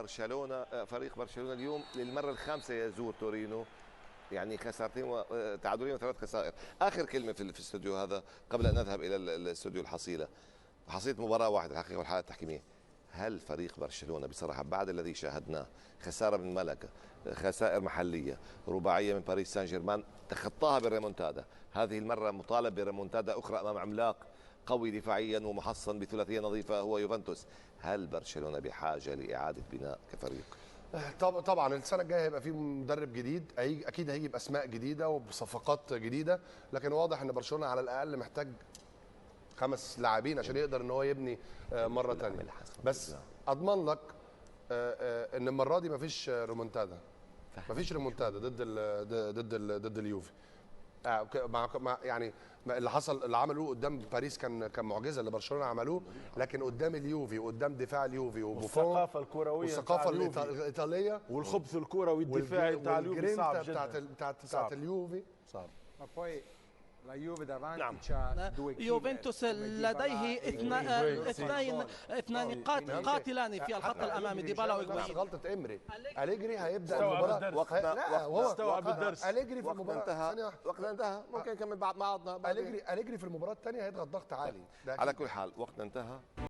برشلونة، فريق برشلونة اليوم للمرة الخامسة يزور تورينو، يعني خسارتين وتعادلين وثلاث خسائر. آخر كلمة في الاستوديو هذا قبل أن نذهب إلى الاستوديو الحصيلة. حصيلة مباراة واحدة الحقيقة والحالة التحكيمية. هل فريق برشلونة بصراحة بعد الذي شاهدناه، خسارة من ملكة، خسائر محلية، رباعية من باريس سان جيرمان تخطاها بالريمونتادا، هذه المرة مطالب بريمونتادا أخرى أمام عملاق قوي دفاعيا ومحصن بثلاثية نظيفة هو يوفنتوس، هل برشلونة بحاجة لإعادة بناء كفريق؟ طبعا السنه الجايه هيبقى في مدرب جديد، اكيد هيجي باسماء جديده وبصفقات جديده، لكن واضح ان برشلونه على الاقل محتاج 5 لاعبين عشان يقدر ان هو يبني مره ثانيه. بس اضمن لك ان المره دي مفيش ريمونتادا، مفيش ريمونتادا ضد اليوفي. يعني اللي حصل اللي عملوه قدام باريس كان معجزه اللي برشلونه عملوه، لكن قدام اليوفي وقدام دفاع اليوفي وبوفون والثقافه الكرويه والثقافه الايطاليه والخبث الكروي الدفاعي بتاع اليوفي صعب جدا بتاعت اليوفي صعب. نعم. يوفنتوس لديه اثنان قاتلان في الخط الامامي، ديبالا وايجوين. غلطه امري، أليجري هيبدا المباراه استوعب بالدرس. أليجري في المباراه وقتنا انتهى، ممكن نكمل بعضنا. أليجري في المباراه الثانيه هيضغط ضغط عالي. على كل حال وقتنا انتهى.